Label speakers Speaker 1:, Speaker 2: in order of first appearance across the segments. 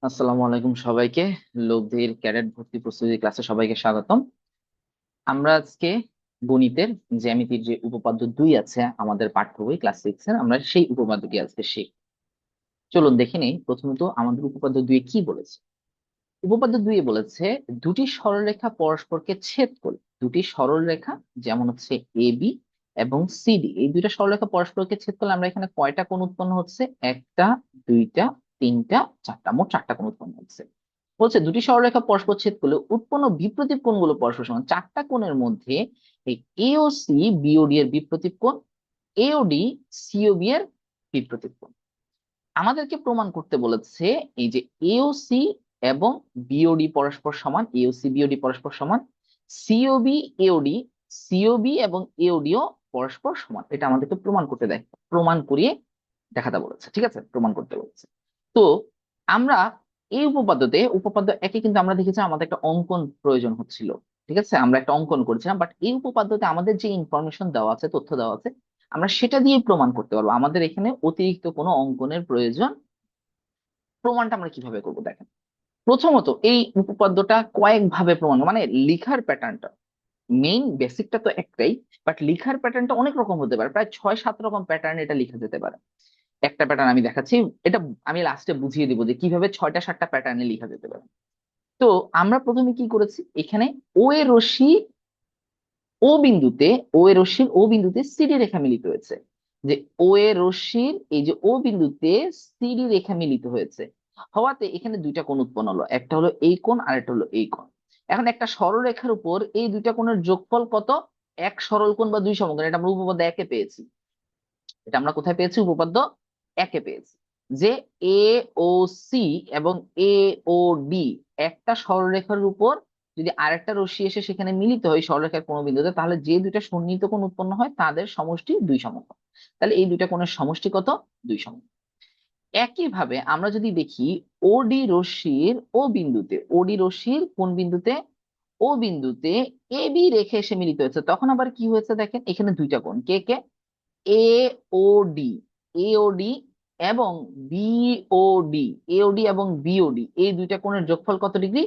Speaker 1: আসসালামু আলাইকুম সবাইকে। লব্ধির ক্যাডেট ভর্তি প্রস্তুতি ক্লাসে সবাইকে স্বাগতম। আমরা আজকে গণিতের জ্যামিতির যে উপপাদ্য 2 আছে আমাদের পাঠ্য বই ক্লাস 6 এর, আমরা সেই উপপাদ্যটি আজকে শিখব। চলুন দেখে নেই প্রথমত আমাদের উপপাদ্য 2 কি বলেছে। উপপাদ্য 2 বলেছে দুটি সরলরেখা পরস্পরকে ছেদ করলে, দুটি সরলরেখা যেমন হচ্ছে এ বি এবং সিডি, এই দুইটা সরলরেখা পরস্পরকে ছেদ করলে আমরা এখানে কয়টা কোণ উৎপন্ন হচ্ছে? একটা, দুইটা, তিনটা, চারটা, মোট চারটা কোণ উৎপন্ন হচ্ছে। বলছে দুটি সরলরেখা পরস্পর ছেদ করলে উৎপন্ন বিপ্রতীপ কোণগুলো পরস্পর সমান। চারটা কোণের মধ্যে এই এ ও সি বিওডি এর বিপ্রতীপ কোণ, এওডি সিওবি এর বিপ্রতীপ কোণ। আমাদেরকে প্রমাণ করতে বলেছে এই যে এওসি এবং বিওডি পরস্পর সমান, এওসি বিওডি পরস্পর সমান, সিওবি এওডি, সিওবি এবং এওডিও পরস্পর সমান। এটা আমাদেরকে প্রমাণ করতে দেয়, প্রমাণ করিয়ে দেখাতে বলেছে। ঠিক আছে, প্রমাণ করতে বলেছে। তো আমরা এই উপপাদ্যতে, উপপাদ্য একে কিন্তু আমরা দেখেছি আমাদের একটা অঙ্কন প্রয়োজন হচ্ছিল। ঠিক আছে, আমরা একটা অঙ্কন করেছিলাম, বাট এই উপপাদ্যতে আমাদের যে ইনফরমেশন দেওয়া আছে, তথ্য দেওয়া আছে, আমরা সেটা দিয়ে প্রমাণ করতে পারবো। আমাদের এখানে অতিরিক্ত কোনো অঙ্কনের প্রয়োজন। প্রমাণটা আমরা কিভাবে করবো দেখেন। প্রথমত এই উপপাদ্যটা কয়েক ভাবে প্রমাণ, মানে লিখার প্যাটার্নটা, মেইন বেসিকটা তো একটাই, বাট লিখার প্যাটার্নটা অনেক রকম হতে পারে, প্রায় 6-7 রকম প্যাটার্ন এটা লিখা যেতে পারে। একটা প্যাটার্ন আমি দেখাচ্ছি, এটা আমি লাস্টে বুঝিয়ে দিব যে কিভাবে 6টা-7টা প্যাটার্নে লিখা যেতে পারে। তো আমরা প্রথমে কি করেছি, এখানে ও এর রশ্মি ও বিন্দুতে, ও এর রশ্মির ও বিন্দুতে সিডি রেখা মিলিত হয়েছে। যে ও এর রশ্মির এই যে ও বিন্দুতে সিডি রেখা মিলিত হয়েছে হওয়াতে এখানে দুইটা কোণ উৎপন্ন হলো, একটা হলো এই কোণ আর একটা হলো এই কোণ। এখন একটা সরলরেখার উপর এই দুইটা কোণের যোগফল কত? এক সরল কোণ বা দুই সমকোণ, এটা আমরা উপপাদ্য একে পেয়েছি। এটা আমরা কোথায় পেয়েছি? উপপাদ্য একে পেয়েছি। যে এ ও সি এবং এ ও ডি একটা সরলরেখার উপর যদি আরেকটা রশ্মি এসে সেখানে মিলিত হয় সরলরেখার কোনো বিন্দুতে, তাহলে যে দুইটা সন্নিহিত কোণ উৎপন্ন হয় তাদের সমষ্টি দুই সমকোণ। তাহলে এই দুইটা কোণের সমষ্টি কত? দুই সমকোণ। একইভাবে আমরা যদি দেখি ওডি রশ্মির ও বিন্দুতে, ওডি রশ্মির কোন বিন্দুতে? ও বিন্দুতে এ বি রেখে এসে মিলিত হয়েছে, তখন আবার কি হয়েছে দেখেন, এখানে দুইটা কোণ, কে কে? এ ও ডি, এওডি এবং বিওডি, এওডি এবং বিওডি, এই দুইটা কোণের যোগফল কত ডিগ্রি?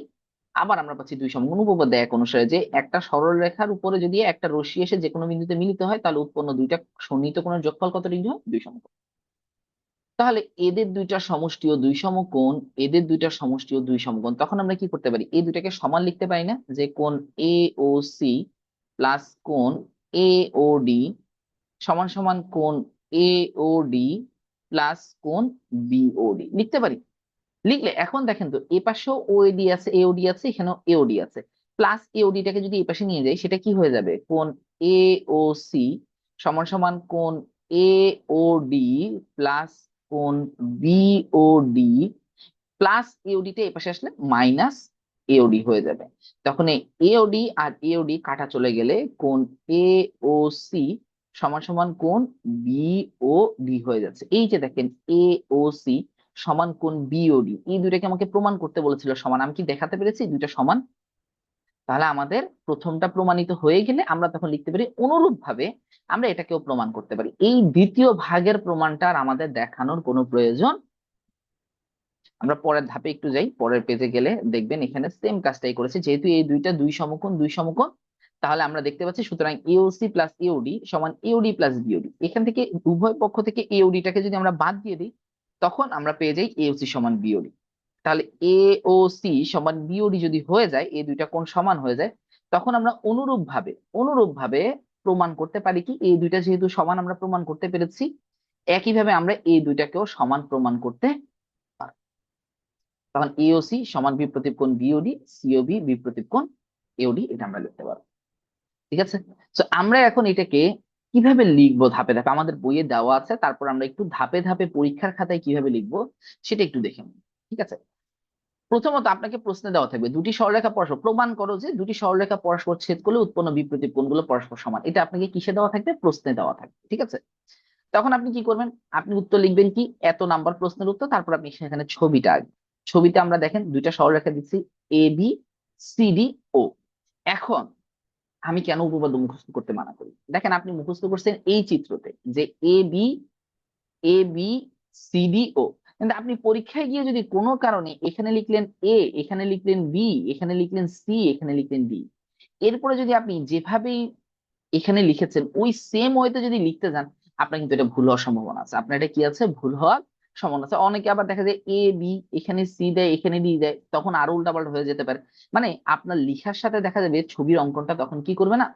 Speaker 1: আবার আমরা পাচ্ছি দুই সমকোণ। উপপাদ্য এক অনুসারে যে একটা সরল রেখার উপরে যদি একটা রশ্মি এসে যে কোনো বিন্দুতে মিলিত হয় তাহলে উৎপন্ন দুইটা সন্নিহিত কোণের যোগফল কত ডিগ্রি হয়? দুই সমকোণ। তাহলে এদের দুইটা সমষ্টিও দুই সমকোণ, এদের দুইটা সমষ্টিও দুই সমকোণ, তখন আমরা কি করতে পারি? এই দুইটাকে সমান লিখতে পারি না? যে কোণ এ ও সি প্লাস কোণ এ ও ডি সমান সমান কোণ এ ও ডি প্লাস কোণ বিওডি লিখতে পারি। লিখলে এখন দেখেন তো, এ পাশেও ওএডি আছে, এওডি আছে, এখানেও এওডি আছে, প্লাস এওডিটাকে যদি এই পাশে নিয়ে যাই সেটা কি হয়ে যাবে? কোণ এ ও সি সমান সমান কোণ এ ও ডি প্লাস কোণ বিওডি প্লাস এওডিটা এই পাশে আসলে মাইনাস এওডি হয়ে যাবে। তখন এই এওডি আর এওডি কাটা চলে গেলে কোণ এ ও সি সমান সমান কোণ বি ও ডি হয়ে যাচ্ছে। এই যে দেখেন এ ও সি সমান কোণ বিওডি, এই দুইটাকে আমাকে প্রমাণ করতে বলেছিল সমান, আমি কি দেখাতে পেরেছি দুইটা সমান? তাহলে আমাদের প্রথমটা প্রমাণিত হয়ে গেলে আমরা তখন লিখতে পারি অনুরূপ ভাবে আমরা এটাকেও প্রমাণ করতে পারি। এই দ্বিতীয় ভাগের প্রমাণটা আর আমাদের দেখানোর কোনো প্রয়োজন। আমরা পরের ধাপে একটু যাই, পরের পেজে গেলে দেখবেন এখানে সেম কাজটাই করেছে। যেহেতু এই দুইটা দুই সমকোণ, দুই সমকোণ, তাহলে আমরা দেখতে পাচ্ছি সুতরাং এওসি প্লাস এওডি সমান এওডি প্লাস বিওডি। এখান থেকে উভয় পক্ষ থেকে এওডিটাকে যদি আমরা বাদ দিয়ে দিই তখন আমরা পেয়ে যাই এওসি সমান বিওডি। তাহলে এওসি সমান বিওডি যদি হয়ে যায়, এই দুইটা কোণ সমান হয়ে যায়, তখন আমরা অনুরূপ ভাবে প্রমাণ করতে পারি কি, এই দুইটা যেহেতু সমান আমরা প্রমাণ করতে পেরেছি, একইভাবে আমরা এই দুইটাকেও সমান প্রমাণ করতে পারবো। তখন এওসি সমান বিপ্রতীপ কোণ বিওডি, সিওবি বিপ্রতীপ কোণ এওডি, এটা আমরা লিখতে পারবো। ঠিক আছে, তো আমরা এখন এটাকে কিভাবে লিখবো ধাপে ধাপে আমাদের বইয়ে দেওয়া আছে, তারপর আমরা একটু ধাপে ধাপে পরীক্ষার খাতায় কিভাবে লিখবো সেটা একটু দেখে নিই। ঠিক আছে, প্রথমত আপনাকে প্রশ্নে দেওয়া থাকবে দুটি সরলরেখা পরস্পর, প্রমাণ করো যে দুটি সরলরেখা পরস্পর ছেদ করলে উৎপন্ন বিপ্রতীপ কোণগুলো পরস্পর সমান। এটা আপনাকে কিসে দেওয়া থাকবে? প্রশ্নে দেওয়া থাকবে। ঠিক আছে, তখন আপনি কি করবেন? আপনি উত্তর লিখবেন কি, এত নাম্বার প্রশ্নের উত্তর, তারপর আপনি সেখানে ছবিটা আঁকবেন। ছবিতে আমরা দেখেন দুইটা সরলরেখা দিচ্ছি, এ বি সি ডি ও। এখন আমি কেন উপপাদ্য মুখস্থ করতে মানা করি? দেখেন আপনি মুখস্থ করছেন এই চিত্রতে যে A B, A B C D ও, কিন্তু আপনি পরীক্ষায় গিয়ে যদি কোনো কারণে এখানে লিখলেন এ, এখানে লিখলেন বি, এখানে লিখলেন সি, এখানে লিখলেন ডি, এরপরে যদি আপনি যেভাবেই এখানে লিখেছেন ওই সেম ওয়েতে যদি লিখতে যান, আপনার কিন্তু এটা ভুল হওয়ার সম্ভাবনা আছে। আপনার এটা কি আছে? ভুল হওয়ার সম্ভাবনা আছে। অনেকে আবার দেখা যায় এ বি, এখানে সি দেয়, এখানে ডি দেয়, তখন আরো উল্টাপাল্টা হয়ে যেতে পারে। মানে আপনার লিখার সাথে দেখা যাবে ছবির অঙ্কনটা তখন কি করবে না,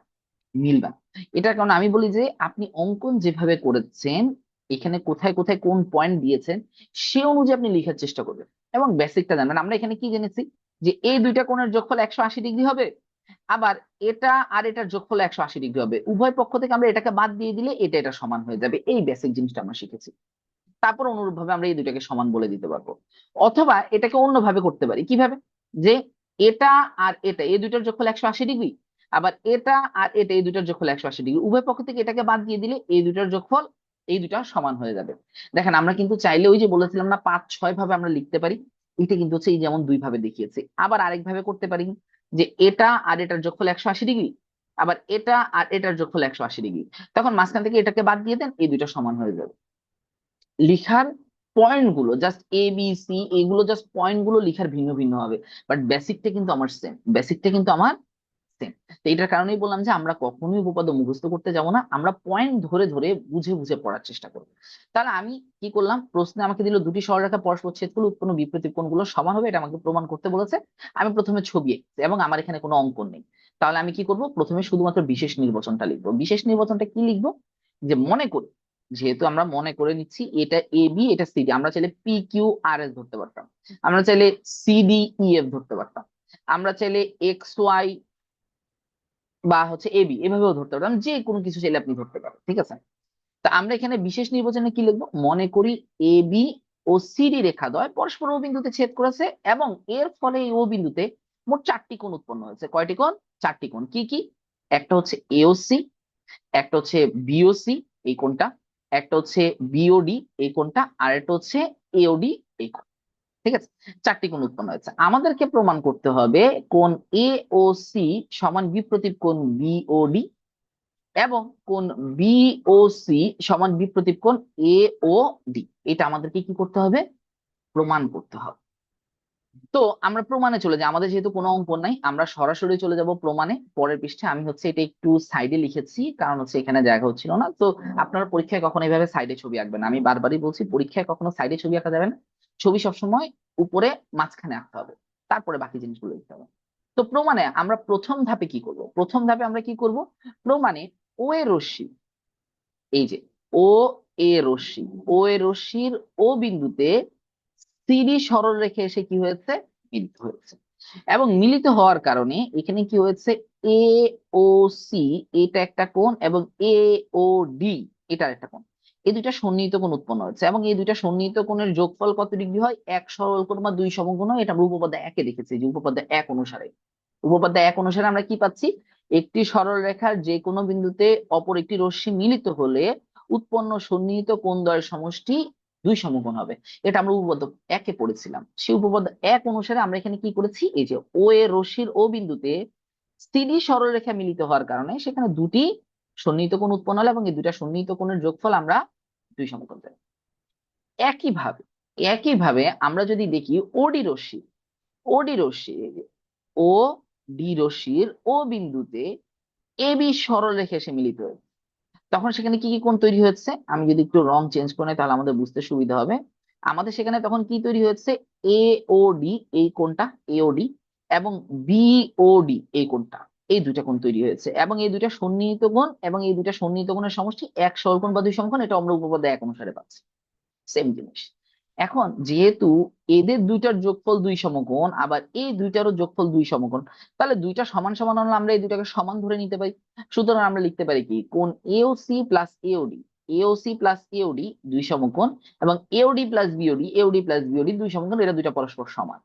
Speaker 1: মিলবে না। এটার কারণে আমি বলি যে আপনি অঙ্কন যেভাবে করেছেন, এখানে কোথায় কোথায় কোন পয়েন্ট দিয়েছেন সে অনুযায়ী আপনি লিখার চেষ্টা করবেন এবং বেসিকটা জানবেন। আমরা এখানে কি জেনেছি যে এই দুইটা কোণের যোগফল 180 ডিগ্রি হবে, আবার এটা আর এটার যোগফল 180 ডিগ্রি হবে। উভয় পক্ষ থেকে আমরা এটাকে বাদ দিয়ে দিলে এটা এটা সমান হয়ে যাবে। এই বেসিক জিনিসটা আমরা শিখেছি। তারপর অনুরূপ ভাবে আমরা এই দুটাকে সমান বলে দিতে পারবো। অথবা এটাকে অন্যভাবে করতে পারি। কিভাবে? যে এটা আর এটা এই দুইটার যোগফল 180 ডিগ্রি, আবার এটা আর এটা এই দুইটার যোগফল 180 ডিগ্রি। উভয় পক্ষ থেকে এটাকে বাদ দিয়ে দিলে এই দুইটার যোগফল এই দুইটা সমান হয়ে যাবে। দেখেন আমরা কিন্তু চাইলে ওই যে বলেছিলাম না 5-6 ভাবে আমরা লিখতে পারি, এটা কিন্তু হচ্ছে এই যেমন দুই ভাবে দেখিয়েছি। আবার আরেক ভাবে করতে পারি যে এটা আর এটার যোগফল 180 ডিগ্রি, আবার এটা আর এটার যোগফল 180 ডিগ্রি। তখন মাঝখান থেকে এটাকে বাদ দিয়ে দেন, এই দুইটা সমান হয়ে যাবে। লিখার পয়েন্ট গুলো জাস্ট এ বি সি, এগুলো জাস্ট পয়েন্ট গুলো লিখার ভিন্ন ভিন্ন হবে, বাট বেসিকটা কিন্তু আমার সেম, বেসিকটা কিন্তু আমার সেম। তো এটার কারণেই বললাম যে আমরা কখনোই উপপাদ্য মুখস্থ করতে যাব না, আমরা পয়েন্ট ধরে ধরে বুঝে বুঝে পড়ার চেষ্টা করব। তাহলে আমি কি করলাম, প্রশ্নে আমাকে দিল দুটি সরলরেখা পরস্পর ছেদ করলে উৎপন্ন বিপরীত কোণগুলো সমান হবে, এটা আমাকে প্রমাণ করতে বলেছে। আমি প্রথমে ছবি এঁকেছি এবং আমার এখানে কোনো অঙ্কন নেই। তাহলে আমি কি করব, প্রথমে শুধুমাত্র বিশেষ নির্বাচনটা লিখবো। বিশেষ নির্বাচনটা কি লিখবো, যে মনে করি, যেহেতু আমরা মনে করে নিচ্ছি এটা এ বি, এটা সি ডি, আমরা চাইলে পি কিউ আর এস ধরতে পারতাম, আমরা চাইলে সি ডি ই এফ ধরতে পারতাম, আমরা চাইলে এক্স ওয়াই বা হচ্ছে এবি এভাবেও ধরতে পারতাম, যে কোনো কিছু চাইলে আপনি ধরতে পারেন, ঠিক আছে। তা আমরা এখানে বিশেষ নির্বাচনে কি লিখবো, মনে করি এ বি ও সিডি রেখা দ্বয় পরস্পর ও বিন্দুতে ছেদ করেছে এবং এর ফলে এই ও বিন্দুতে মোট 4টি কোণ উৎপন্ন হয়েছে। কয়টি কোণ? 4টি কোণ। কি কি? একটা হচ্ছে এওসি, একটা হচ্ছে বিওসি এই কোণটা, একটা হচ্ছে বিওডি এই কোণটা, আর একটা হচ্ছে এওডি এই কোণ। ঠিক আছে, 4টি কোণ উৎপন্ন হয়েছে। আমাদেরকে প্রমাণ করতে হবে কোণ এ ও সি সমান বিপ্রতীপ কোণ বিওডি, এবং কোণ বিওসি সমান বিপ্রতীপ কোণ এ ও ডি। এটা আমাদেরকে কি করতে হবে, প্রমাণ করতে হবে। তো আমরা প্রমাণে চলে যাই, আমাদের যেহেতু কোনো অঙ্কন নাই, আমরা সরাসরি চলে যাব প্রমাণে। পরের পৃষ্ঠে আমি হচ্ছে এটা একটু সাইডে লিখেছি, কারণ হচ্ছে এখানে জায়গা হচ্ছিল না। তো আপনার পরীক্ষায় কখনো এইভাবে সাইডে ছবি আঁকবেন না, আমি বারবারই বলছি পরীক্ষায় কখনো সাইডে ছবি আঁকা যাবে না। ছবি সবসময় উপরে মাঝখানে আঁকতে হবে, তারপরে বাকি জিনিসগুলো লিখতে হবে। তো প্রমাণে আমরা প্রথম ধাপে কি করব, প্রথম ধাপে আমরা কি করব, প্রমাণে ও এর রশ্মি, এই যে ও এ রশ্মি, ও এ রশ্মির ও বিন্দুতে সিডি সরল রেখে এসে কি হয়েছে, মিলিত হয়েছে। এবং মিলিত হওয়ার কারণে এখানে কি হয়েছে, এ ও সি এটা একটা কোণ এবং এ ও ডি এটার একটা কোণ, এই দুইটা সন্নিহিত কোণ উৎপন্ন হয়েছে। এবং এই দুইটা সন্নিহিত কোণের যোগফল কত ডিগ্রি হয়, এক সরল কোণ বা দুই সমকোণ হয়। এটা আমরা উপপাদ্য একে দেখেছি, যে উপপাদ্য এক অনুসারে, উপপাদ্য এক অনুসারে আমরা কি পাচ্ছি, একটি সরল রেখার যে কোনো বিন্দুতে অপর একটি রশ্মি মিলিত হলে উৎপন্ন সন্নিহিত কোণদ্বয়ের সমষ্টি দুই সমকোণ হবে। এটা আমরা উপপাদ্য একে পড়েছিলাম। সেই উপপাদ্য এক অনুসারে আমরা এখানে কি করেছি, এই যে ও এর রশ্মির ও বিন্দুতে সিডি সরলরেখা মিলিত হওয়ার কারণে সেখানে দুটি সন্নিহিত কোণ উৎপন্ন হলো এবং এই দুটা সন্নিহিত কোণের যোগফল আমরা দুই সমকোণ পাই। একইভাবে একইভাবে আমরা যদি দেখি ওডি রশ্মি, ওডি রশ্মি, ও ডি রশ্মির ও বিন্দুতে এ বি সরলরেখা এসে মিলিত হয়েছে, তখন সেখানে কি কি কোণ তৈরি হয়েছে, আমি যদি একটু রং চেঞ্জ করি তাহলে আমাদের বুঝতে সুবিধা হবে। আমাদের সেখানে তখন কি তৈরি হয়েছে, এ ও ডি এই কোণটা এওডি, এবং বিওডি এই কোণটা, এই দুইটা কোণ তৈরি হয়েছে। এবং এই দুইটা সন্নিহিত কোণ এবং এই দুইটা সন্নিহিত কোণের সমষ্টি এক সরলকোণ বা দুই সমকোণ, এটা আমরা উপপাদ্য এক অনুসারে পাচ্ছি। সেম জিনিস। এখন যেহেতু এদের দুইটার যোগফল দুই সমকোণ, আবার এই দুইটারও যোগফল দুই সমকোণ, তাহলে দুইটা সমান সমান হলে আমরা এই দুইটাকে সমান ধরে নিতে পারি। সুতরাং আমরা লিখতে পারি কি, কোণ AOC plus AOD, AOC plus AOD দুই সমকোণ, এবং AOD plus BOD, AOD plus BOD দুই সমকোণ, এটা দুইটা পরস্পর সমান।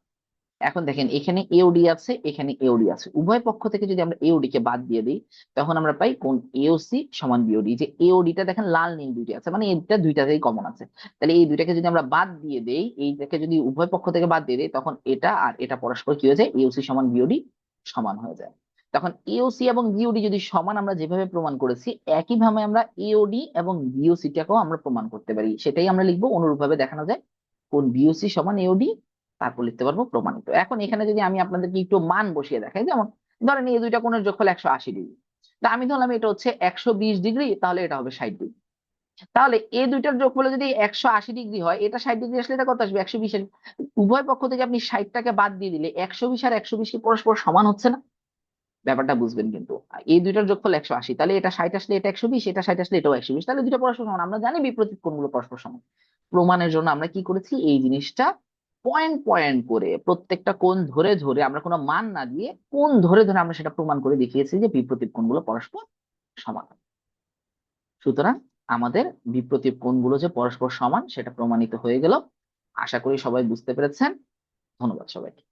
Speaker 1: এখন দেখেন এখানে এওডি আছে, এখানে এওডি আছে, উভয় পক্ষ থেকে যদি আমরা এওডি কে বাদ দিয়ে দিই, তখন আমরা পাই কোন এওসি সমান বিওডি। যে এওডিটা দেখেন লাল নীল দুইটি আছে, মানে এটা দুইটাতেই কমন আছে। তাহলে এই দুইটাকে যদি আমরা বাদ দিয়ে দেই, এইটাকে যদি উভয় পক্ষ থেকে বাদ দিয়ে দেই, তখন এটা আর এটা পরস্পর কি হয়ে যায়, এওসি সমান বিওডি সমান হয়ে যায়। তখন এওসি এবং বিওডি যদি সমান আমরা যেভাবে প্রমাণ করেছি, একইভাবে আমরা এওডি এবং বিওসি টাকেও আমরা প্রমাণ করতে পারি, সেটাই আমরা লিখবো অনুরূপভাবে দেখানো যায়। কোণ বিওসি সমান এওডি, তারপর লিখতে পারবো প্রমাণিত। এখন এখানে যদি আমি আপনাদেরকে একটু মান বসিয়ে দেখাই, যেমন ধরেন এই দুইটা কোণের যোগফল 180 ডিগ্রি, তা আমি ধরলাম এটা হচ্ছে 120 ডিগ্রি, তাহলে এটা হবে 60 ডিগ্রি। তাহলে এই দুইটার যোগফল যদি 180 ডিগ্রি হয়, এটা 60 ডিগ্রি আসলে এটা কত আসবে? 120। উভয় পক্ষ থেকে আপনি 60টাকে বাদ দিয়ে দিলে 120 আর 120 কি পরস্পর সমান হচ্ছে না? ব্যাপারটা বুঝবেন কিন্তু। এই দুইটার যোগফল 180, তাহলে এটা 60 আসলে এটা 120, এটা 60 আসলে এটাও 120, তাহলে দুইটা পরস্পর সমান। আমরা জানি বিপরীত কোণগুলো পরস্পর সমান। প্রমাণের জন্য আমরা কি করেছি, এই জিনিসটা পয়েন্ট পয়েন্ট করে প্রত্যেকটা কোণ ধরে ধরে, আমরা কোনো মান না দিয়ে কোণ ধরে ধরে আমরা সেটা প্রমাণ করে দেখিয়েছি যে বিপরীত কোণগুলো পরস্পর সমান। সুতরাং আমাদের বিপরীত কোণগুলো যে পরস্পর সমান সেটা প্রমাণিত হয়ে গেল। আশা করি সবাই বুঝতে পেরেছেন। ধন্যবাদ সবাইকে।